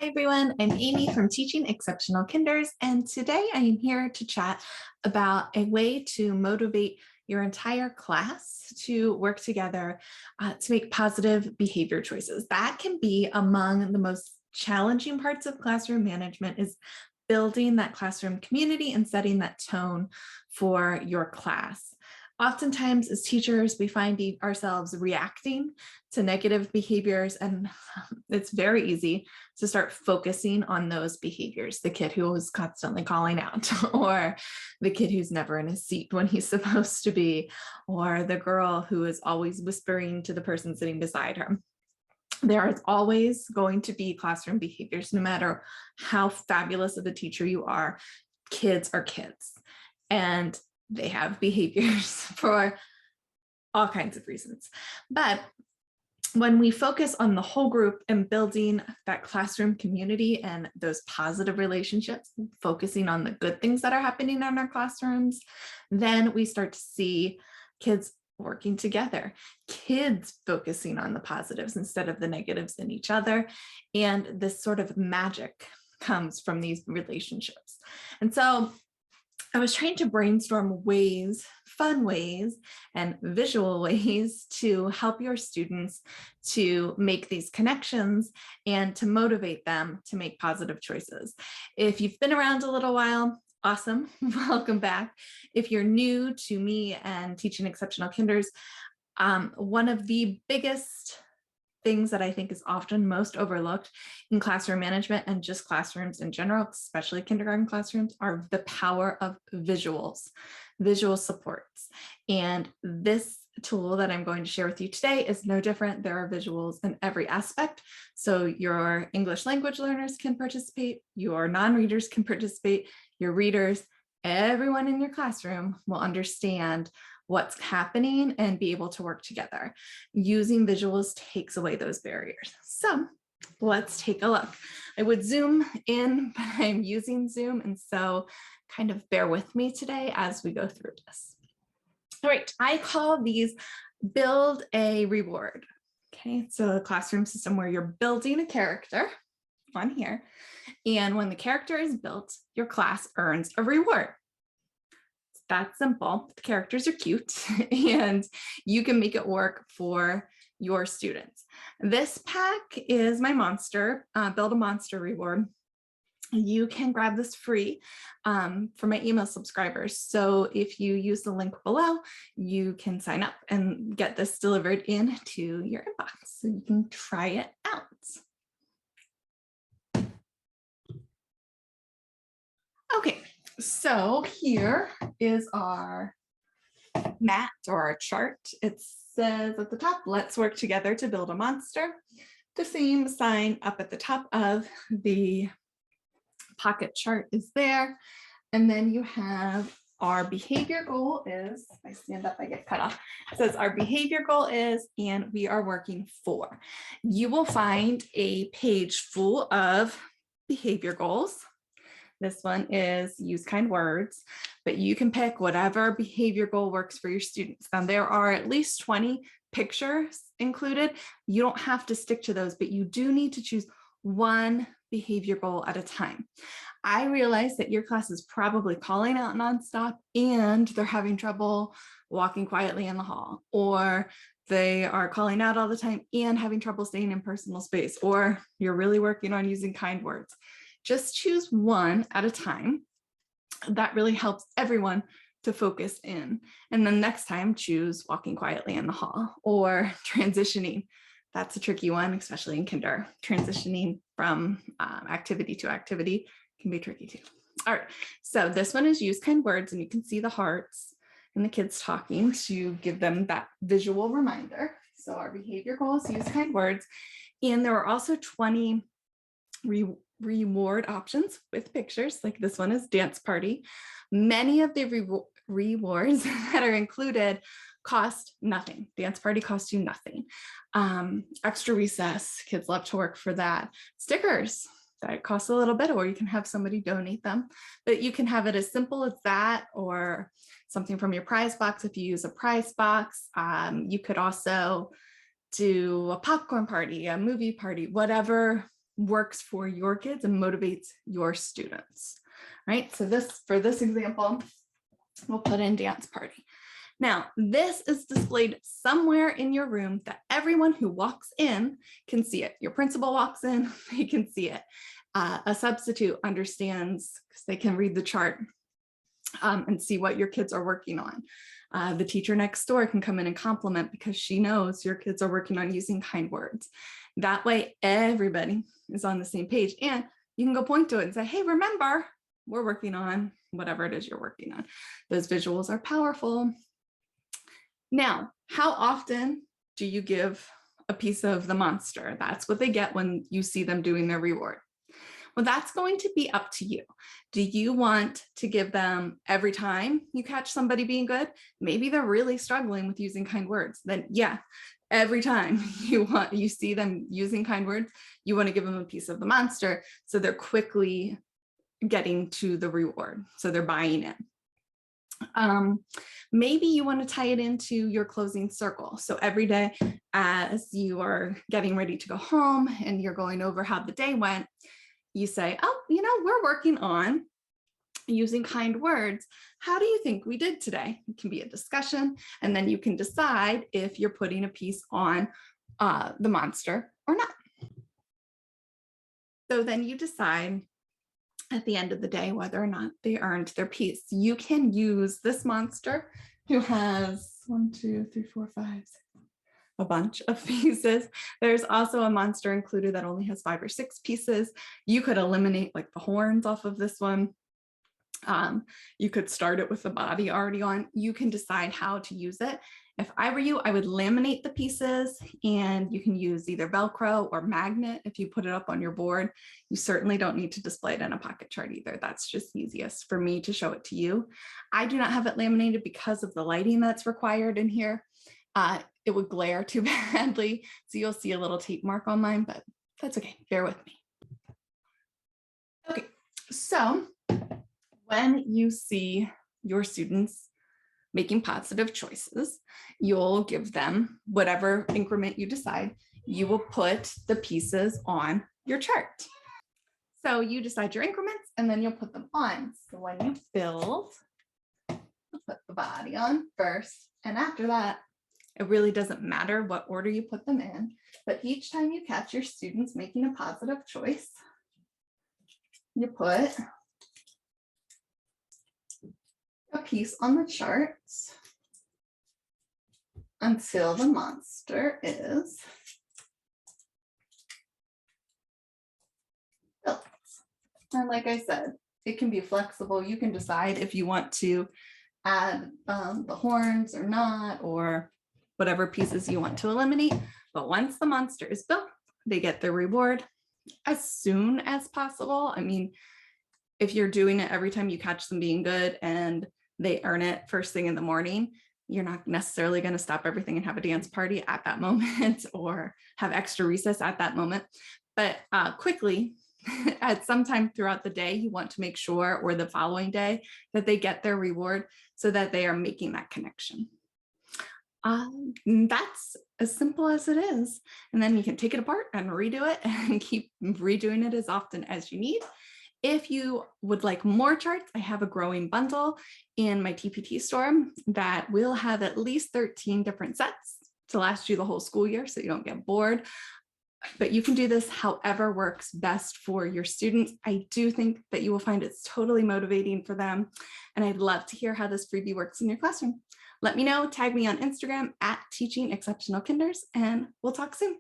Hi everyone, I'm Amy from Teaching Exceptional Kinders, and today I am here to chat about a way to motivate your entire class to work together to make positive behavior choices. That can be among the most challenging parts of classroom management, is building that classroom community and setting that tone for your class. Oftentimes as teachers, we find ourselves reacting to negative behaviors, and it's very easy to start focusing on those behaviors. The kid who is constantly calling out, or the kid who's never in his seat when he's supposed to be, or the girl who is always whispering to the person sitting beside her. There is always going to be classroom behaviors, no matter how fabulous of a teacher you are. Kids are kids, and they have behaviors for all kinds of reasons. But when we focus on the whole group and building that classroom community and those positive relationships, focusing on the good things that are happening in our classrooms, then we start to see kids working together, kids focusing on the positives instead of the negatives in each other. And this sort of magic comes from these relationships. And so I was trying to brainstorm ways, fun ways, and visual ways to help your students to make these connections and to motivate them to make positive choices. If you've been around a little while, awesome, welcome back. If you're new to me and Teaching Exceptional Kinders, one of the biggest things that I think is often most overlooked in classroom management and just classrooms in general, especially kindergarten classrooms, are the power of visuals, visual supports. And this tool that I'm going to share with you today is no different. There are visuals in every aspect. So your English language learners can participate, your non-readers can participate, your readers, everyone in your classroom will understand what's happening and be able to work together. Using visuals takes away those barriers. So let's take a look. I would zoom in, but I'm using Zoom, and so kind of bear with me today as we go through this. All right, I call these build a reward. Okay, so a classroom system where you're building a character on here, and when the character is built, your class earns a reward. That simple. The characters are cute and you can make it work for your students. This pack is my monster, build a monster reward. You can grab this free for my email subscribers. So if you use the link below, you can sign up and get this delivered into your inbox. So you can try it out. Okay, so here is our mat or our chart. It says at the top, let's work together to build a monster. The same sign up at the top of the pocket chart is there. And then you have our behavior goal is, if I stand up, I get cut off. It says our behavior goal is, and we are working for. You will find a page full of behavior goals. This one is use kind words, but you can pick whatever behavior goal works for your students. Now there are at least 20 pictures included. You don't have to stick to those, but you do need to choose one behavior goal at a time. I realize that your class is probably calling out nonstop and they're having trouble walking quietly in the hall, or they are calling out all the time and having trouble staying in personal space, or you're really working on using kind words. Just choose one at a time. That really helps everyone to focus in. And then next time, choose walking quietly in the hall or transitioning. That's a tricky one, especially in kinder. Transitioning from activity to activity can be tricky too. All right, so this one is use kind words, and you can see the hearts and the kids talking to give them that visual reminder. So our behavior goal is use kind words. And there are also 20 reward options with pictures, like this one is dance party. Many of the rewards that are included cost nothing. Dance party costs you nothing. Extra recess, kids love to work for that. Stickers, that costs a little bit, or you can have somebody donate them, but you can have it as simple as that, or something from your prize box if you use a prize box. You could also do a popcorn party, a movie party, whatever works for your kids and motivates your students, right? So for this example, we'll put in dance party. Now, this is displayed somewhere in your room that everyone who walks in can see it. Your principal walks in, they can see it. A substitute understands because they can read the chart and see what your kids are working on. The teacher next door can come in and compliment because she knows your kids are working on using kind words. That way, everybody is on the same page, and you can go point to it and say, hey, remember, we're working on whatever it is you're working on. Those visuals are powerful. Now, how often do you give a piece of the monster? That's what they get when you see them doing their reward. Well, that's going to be up to you. Do you want to give them every time you catch somebody being good? Maybe they're really struggling with using kind words. Then yeah, every time you see them using kind words, you want to give them a piece of the monster so they're quickly getting to the reward. So they're buying it. Maybe you want to tie it into your closing circle. So every day as you are getting ready to go home and you're going over how the day went, you say, oh, we're working on using kind words. How do you think we did today? It can be a discussion, and then you can decide if you're putting a piece on the monster or not. So then you decide at the end of the day whether or not they earned their piece. You can use this monster who has 1, 2, 3, 4, 5, 6, a bunch of pieces. There's also a monster included that only has 5 or 6 pieces. You could eliminate like the horns off of this one. You could start it with the body already on. You can decide how to use it. If I were you, I would laminate the pieces, and you can use either Velcro or magnet if you put it up on your board. You certainly don't need to display it in a pocket chart either. That's just easiest for me to show it to you. I do not have it laminated because of the lighting that's required in here. It would glare too badly, so you'll see a little tape mark on mine, but that's okay, bear with me. Okay, so when you see your students making positive choices, you'll give them whatever increment you decide. You will put the pieces on your chart. So you decide your increments and then you'll put them on. So when you build, you'll put the body on first, and after that, it really doesn't matter what order you put them in, but each time you catch your students making a positive choice, you put a piece on the chart until the monster is built. And like I said, it can be flexible. You can decide if you want to add the horns or not, or whatever pieces you want to eliminate. But once the monster is built, they get their reward as soon as possible. I mean, if you're doing it every time you catch them being good and they earn it first thing in the morning, you're not necessarily going to stop everything and have a dance party at that moment or have extra recess at that moment. But quickly, at some time throughout the day, you want to make sure, or the following day, that they get their reward so that they are making that connection. That's as simple as it is. And then you can take it apart and redo it and keep redoing it as often as you need. If you would like more charts, I have a growing bundle in my TPT store that will have at least 13 different sets to last you the whole school year so you don't get bored. But you can do this however works best for your students. I do think that you will find it's totally motivating for them. And I'd love to hear how this freebie works in your classroom. Let me know, tag me on Instagram @TeachingExceptionalKinders, and we'll talk soon.